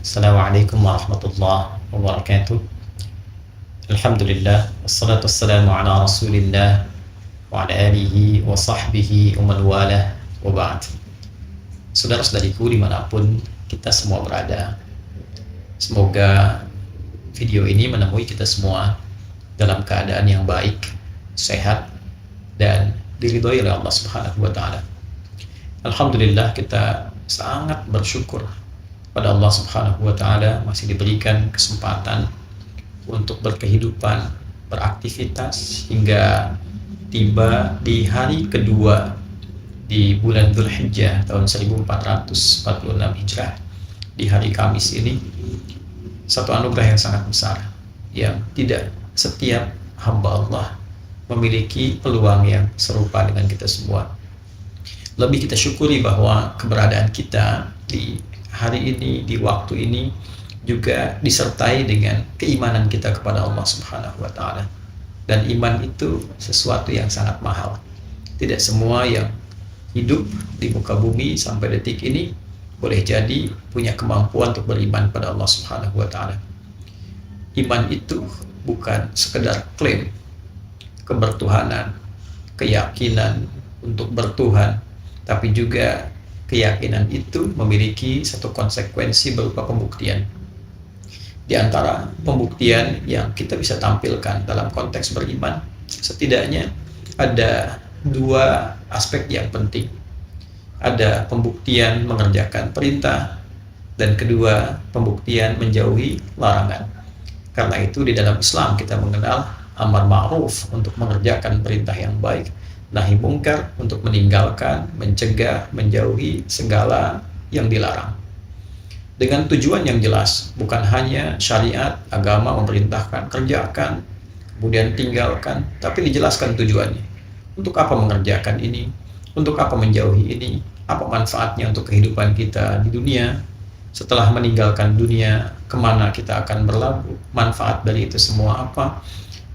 Assalamualaikum warahmatullahi wabarakatuh. Alhamdulillah, wassalatu wassalamu ala rasulillah wa ala alihi wa sahbihi wa man walah wa ba'd. Saudara-saudariku dimanapun kita semua berada, semoga video ini menemui kita semua dalam keadaan yang baik, sehat, dan diridhoi oleh Allah Subhanahu wa Ta'ala. Alhamdulillah, kita sangat bersyukur pada Allah Subhanahu wa Ta'ala masih diberikan kesempatan untuk berkehidupan, beraktivitas hingga tiba di hari kedua di bulan Dzulhijjah tahun 1446 Hijrah, di hari Kamis ini. Satu anugerah yang sangat besar yang tidak setiap hamba Allah memiliki peluang yang serupa dengan kita semua. Lebih kita syukuri bahwa keberadaan kita di hari ini, di waktu ini juga disertai dengan keimanan kita kepada Allah Subhanahu wa Ta'ala. Dan iman itu sesuatu yang sangat mahal. Tidak semua yang hidup di muka bumi sampai detik ini boleh jadi punya kemampuan untuk beriman pada Allah Subhanahu wa Ta'ala. Iman itu bukan sekedar klaim kebertuhanan, keyakinan untuk bertuhan, tapi juga keyakinan itu memiliki satu konsekuensi berupa pembuktian. Di antara pembuktian yang kita bisa tampilkan dalam konteks beriman, setidaknya ada dua aspek yang penting. Ada pembuktian mengerjakan perintah, dan kedua, pembuktian menjauhi larangan. Karena itu di dalam Islam kita mengenal amar ma'ruf untuk mengerjakan perintah yang baik, nahi mungkar untuk meninggalkan, mencegah, menjauhi segala yang dilarang. Dengan tujuan yang jelas, bukan hanya syariat, agama memerintahkan kerjakan, kemudian tinggalkan, tapi dijelaskan tujuannya. Untuk apa mengerjakan ini? Untuk apa menjauhi ini? Apa manfaatnya untuk kehidupan kita di dunia? Setelah meninggalkan dunia, kemana kita akan berlabuh? Manfaat dari itu semua apa?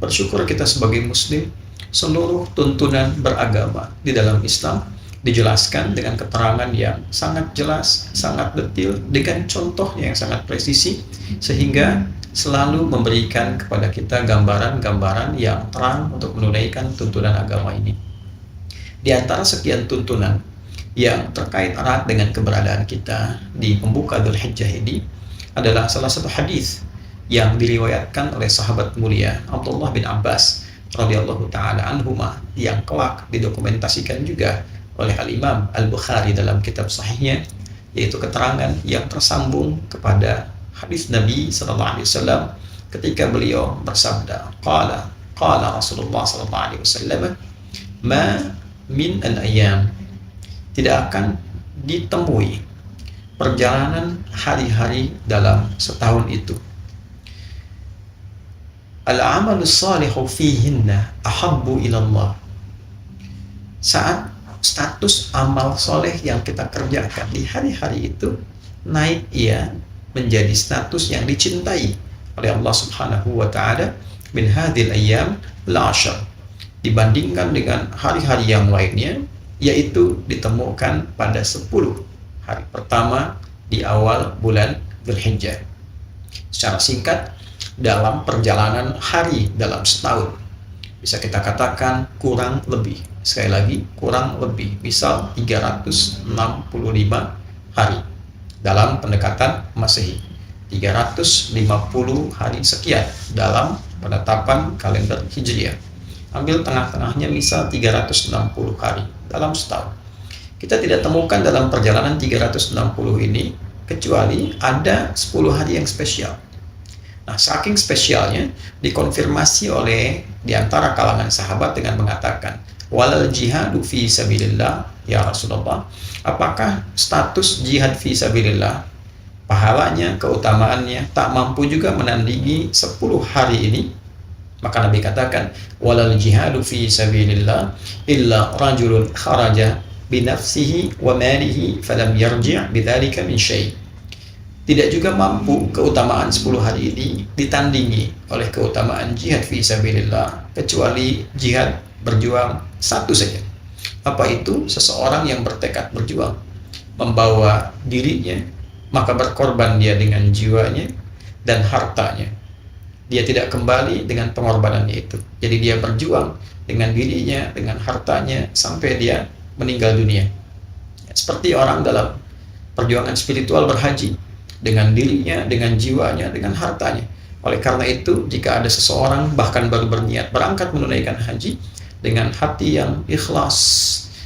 Bersyukur kita sebagai muslim, seluruh tuntunan beragama di dalam Islam dijelaskan dengan keterangan yang sangat jelas, sangat detail, dengan contohnya yang sangat presisi, sehingga selalu memberikan kepada kita gambaran-gambaran yang terang untuk menunaikan tuntunan agama ini. Di antara sekian tuntunan yang terkait erat dengan keberadaan kita di pembuka Dzulhijjah ini adalah salah satu hadis yang diriwayatkan oleh sahabat mulia Abdullah bin Abbas radhiyallahu ta'ala anhuma, yang kelak didokumentasikan juga oleh Al-Imam Al-Bukhari dalam kitab sahihnya, yaitu keterangan yang tersambung kepada hadis Nabi sallallahu alaihi wasallam ketika beliau bersabda, qala Rasulullah sallallahu alaihi wasallam, ma min al-ayyam, tidak akan ditemui perjalanan hari-hari dalam setahun itu, al-amalus salihu fihinna ahabbu ilallah, saat status amal soleh yang kita kerjakan di hari-hari itu naik ia menjadi status yang dicintai oleh Allah Subhanahu wa Ta'ala min hadhil ayyam al-ashr, dibandingkan dengan hari-hari yang lainnya, yaitu ditemukan pada 10 hari pertama di awal bulan Dzulhijjah. Secara singkat, dalam perjalanan hari dalam setahun, bisa kita katakan kurang lebih, sekali lagi kurang lebih, misal 365 hari dalam pendekatan Masehi, 350 hari sekian dalam penetapan kalender Hijriah. Ambil tengah-tengahnya, misal 360 hari dalam setahun. Kita tidak temukan dalam perjalanan 360 ini kecuali ada 10 hari yang spesial. Nah, saking spesialnya dikonfirmasi oleh diantara kalangan sahabat dengan mengatakan, walal jihadu fi sabilillah ya Rasulullah, apakah status jihad fi sabilillah, pahalanya, keutamaannya tak mampu juga menandingi 10 hari ini? Maka Nabi katakan, walal jihadu fi sabilillah illa rajulun kharaja binafsihi wa malihi falam yarji' bidzalika min syai'. Tidak juga mampu keutamaan 10 hari ini ditandingi oleh keutamaan jihad fi sabilillah, kecuali jihad berjuang satu saja. Apa itu? Seseorang yang bertekad berjuang, membawa dirinya maka berkorban dia dengan jiwanya dan hartanya. Dia tidak kembali dengan pengorbanannya itu. Jadi dia berjuang dengan dirinya, dengan hartanya, sampai dia meninggal dunia. Seperti orang dalam perjuangan spiritual berhaji, dengan dirinya, dengan jiwanya, dengan hartanya. Oleh karena itu, jika ada seseorang bahkan baru berniat berangkat menunaikan haji, dengan hati yang ikhlas,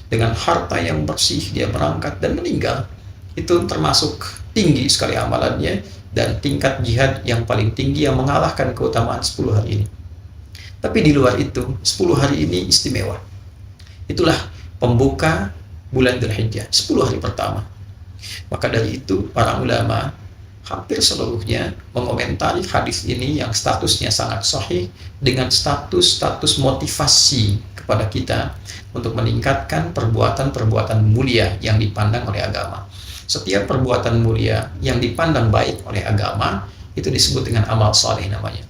dengan harta yang bersih, dia berangkat dan meninggal, itu termasuk tinggi sekali amalannya, dan tingkat jihad yang paling tinggi yang mengalahkan keutamaan 10 hari ini. Tapi di luar itu, 10 hari ini istimewa. Itulah pembuka bulan Dzulhijjah, 10 hari pertama. Maka dari itu, para ulama hampir seluruhnya mengomentari hadis ini yang statusnya sangat sahih dengan status motivasi kepada kita untuk meningkatkan perbuatan-perbuatan mulia yang dipandang oleh agama. Setiap perbuatan mulia yang dipandang baik oleh agama itu disebut dengan amal saleh namanya.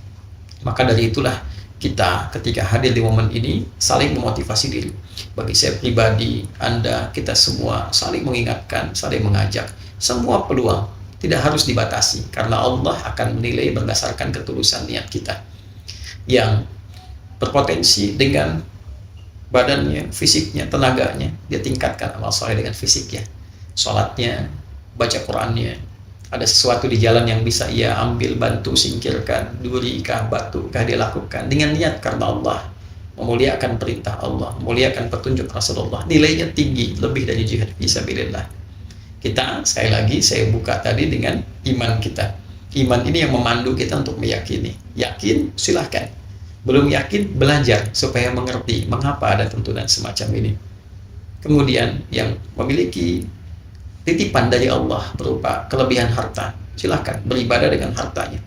Maka dari itulah kita ketika hadir di momen ini saling memotivasi diri. Bagi saya pribadi, Anda, kita semua saling mengingatkan, saling mengajak. Semua peluang tidak harus dibatasi karena Allah akan menilai berdasarkan ketulusan niat kita. Yang berpotensi dengan badannya, fisiknya, tenaganya, dia tingkatkan amal saleh dengan fisiknya. Sholatnya, baca Qurannya, ada sesuatu di jalan yang bisa ia ambil, bantu, singkirkan, duri kah, batu kah, dia lakukan dengan niat karena Allah, memuliakan perintah Allah, memuliakan petunjuk Rasulullah, nilainya tinggi, lebih dari jihad fisabilillah. Kita, sekali lagi saya buka tadi dengan iman kita. Iman ini yang memandu kita untuk meyakini. Yakin, silahkan. Belum yakin, belajar supaya mengerti mengapa ada tuntunan semacam ini. Kemudian yang memiliki titipan dari Allah berupa kelebihan harta, silahkan beribadah dengan hartanya.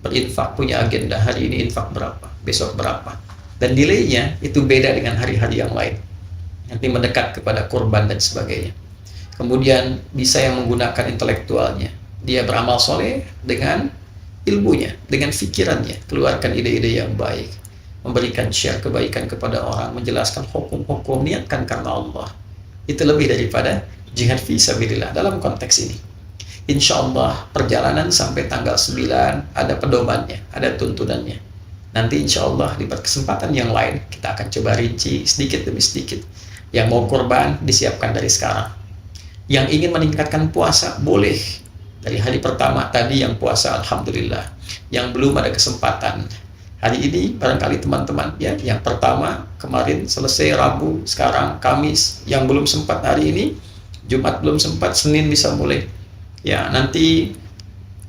Berinfak, punya agenda, hari ini infak berapa, besok berapa. Dan nilainya itu beda dengan hari-hari yang lain. Nanti mendekat kepada kurban dan sebagainya. Kemudian bisa yang menggunakan intelektualnya. Dia beramal soleh dengan ilmunya, dengan fikirannya. Keluarkan ide-ide yang baik. Memberikan share kebaikan kepada orang, menjelaskan hukum-hukum, niatkan karena Allah. Itu lebih daripada jihad fisabilillah dalam konteks ini. Insya Allah perjalanan sampai tanggal 9 ada pedomannya, ada tuntunannya. Nanti insya Allah di kesempatan yang lain kita akan coba rinci sedikit demi sedikit. Yang mau kurban disiapkan dari sekarang. Yang ingin meningkatkan puasa boleh dari hari pertama tadi yang puasa, alhamdulillah. Yang belum ada kesempatan hari ini barangkali teman-teman ya, yang pertama kemarin selesai Rabu, sekarang Kamis, yang belum sempat hari ini Jumat belum sempat, Senin bisa mulai. Ya, nanti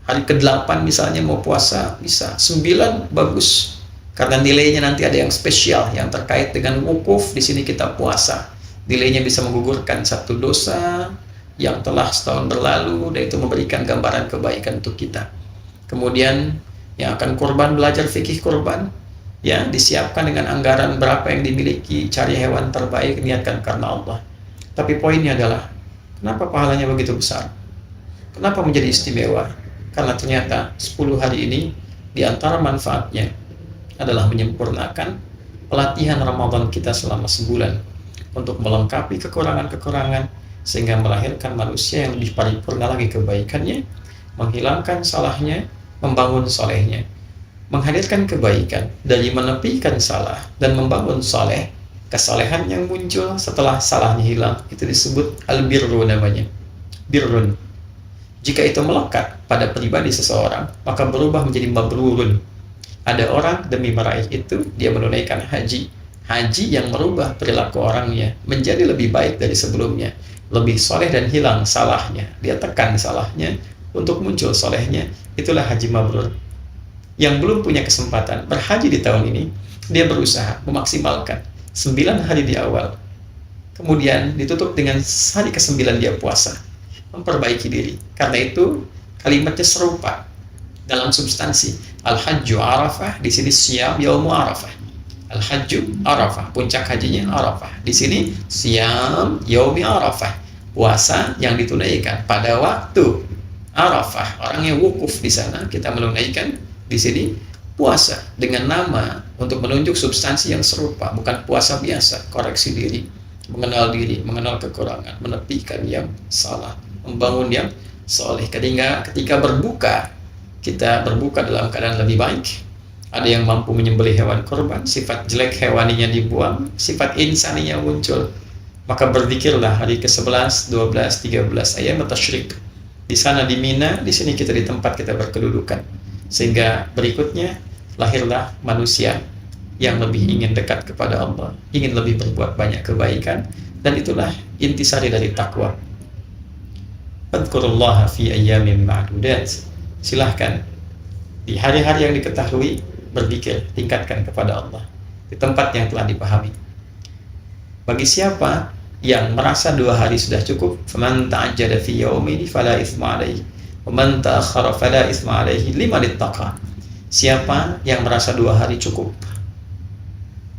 hari ke-8 misalnya mau puasa, bisa. 9 bagus. Karena nilainya nanti ada yang spesial yang terkait dengan wukuf, di sini kita puasa. Nilainya bisa menggugurkan satu dosa yang telah setahun berlalu, dan itu memberikan gambaran kebaikan untuk kita. Kemudian yang akan kurban, belajar fikih kurban, ya, disiapkan dengan anggaran berapa yang dimiliki, cari hewan terbaik, niatkan karena Allah. Tapi poinnya adalah kenapa pahalanya begitu besar? Kenapa menjadi istimewa? Karena ternyata 10 hari ini di antara manfaatnya adalah menyempurnakan pelatihan Ramadan kita selama sebulan untuk melengkapi kekurangan-kekurangan sehingga melahirkan manusia yang lebih paripurna lagi kebaikannya, menghilangkan salahnya, membangun solehnya, menghadirkan kebaikan dari menepikan salah dan membangun soleh. Kesalehan yang muncul setelah salahnya hilang itu disebut al-birru namanya, birrun. Jika itu melekat pada pribadi seseorang, maka berubah menjadi mabrurun. Ada orang demi meraih itu dia menunaikan haji yang merubah perilaku orangnya menjadi lebih baik dari sebelumnya, lebih soleh dan hilang salahnya. Dia tekan salahnya untuk muncul solehnya. Itulah haji mabrur. Yang belum punya kesempatan berhaji di tahun ini, dia berusaha memaksimalkan 9 hari di awal, kemudian ditutup dengan hari ke-9 dia puasa, memperbaiki diri. Karena itu kalimatnya serupa dalam substansi. Al-Hajju Arafah, di sini Siyam Yaumu Arafah. Al-Hajju Arafah, puncak hajinya Arafah. Di sini Siyam Yaumi Arafah, puasa yang ditunaikan pada waktu Arafah. Orangnya wukuf di sana, kita menunaikan di sini puasa dengan nama untuk menunjuk substansi yang serupa, bukan puasa biasa. Koreksi diri, mengenal kekurangan, menepikan yang salah, membangun yang soleh. Ketika berbuka, kita berbuka dalam keadaan lebih baik. Ada yang mampu menyembelih hewan korban, sifat jelek hewaninya dibuang, sifat insaninya muncul. Maka berzikirlah hari ke-11, 12, 13 ayam tasyrik. Di sana di Mina, di sini kita di tempat kita berkedudukan. Sehingga berikutnya lahirlah manusia yang lebih ingin dekat kepada Allah, ingin lebih berbuat banyak kebaikan, dan itulah intisari dari takwa. Fadhkurullaha fi ayyamin ma'dudat. Silahkan di hari-hari yang diketahui berzikir, tingkatkan kepada Allah di tempat yang telah dipahami. Bagi siapa yang merasa 2 hari sudah cukup, faman ta'ajjala fi yaumin fala itsma alaihi wa man ta'akhkhara fala itsma alaihi liman ittaqa. Siapa yang merasa 2 hari cukup,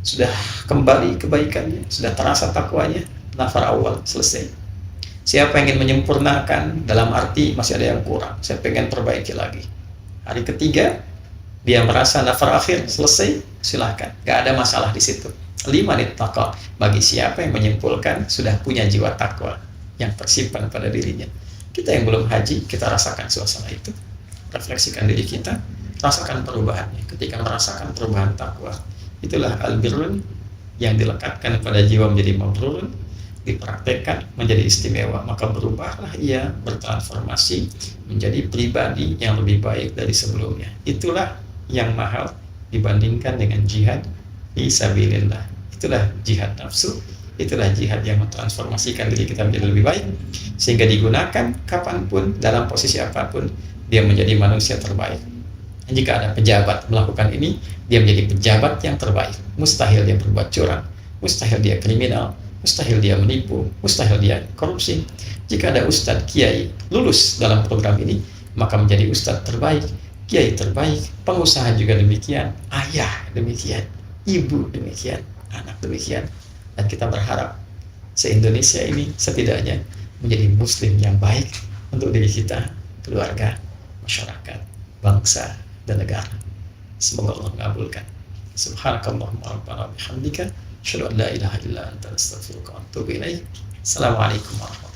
sudah kembali kebaikannya, sudah terasa takwanya, nafar awal selesai. Siapa yang ingin menyempurnakan, dalam arti masih ada yang kurang, saya pengen perbaiki lagi, hari ketiga dia merasa nafar akhir selesai, silahkan, gak ada masalah di situ. Liman ittaqa, bagi siapa yang menyimpulkan sudah punya jiwa takwa yang tersimpan pada dirinya. Kita yang belum haji, kita rasakan suasana itu, refleksikan diri kita, rasakan perubahannya. Ketika merasakan perubahan takwa, itulah al-birrun yang dilekatkan pada jiwa menjadi mabrurun, dipraktekkan menjadi istimewa, maka berubahlah ia, bertransformasi menjadi pribadi yang lebih baik dari sebelumnya. Itulah yang mahal dibandingkan dengan jihad fi sabilillah. Itulah jihad nafsu, itulah jihad yang mentransformasikan diri kita menjadi lebih baik, sehingga digunakan kapanpun, dalam posisi apapun, dia menjadi manusia terbaik. Jika ada pejabat melakukan ini, dia menjadi pejabat yang terbaik. Mustahil dia berbuat curang, mustahil dia kriminal, mustahil dia menipu, mustahil dia korupsi. Jika ada ustadz kiai lulus dalam program ini, maka menjadi ustadz terbaik, kiai terbaik, pengusaha juga demikian, ayah demikian, ibu demikian, anak demikian. Dan kita berharap se-Indonesia ini setidaknya menjadi muslim yang baik untuk diri kita, keluarga, masyarakat, bangsa, dan negara. Semoga Allah mengabulkan. Subhanakallahumma rabbana bihamdika, asyhadu an la ilaha illa anta, astaghfiruka wa atubu ilaik. Assalamualaikum warahmatullahi wabarakatuh.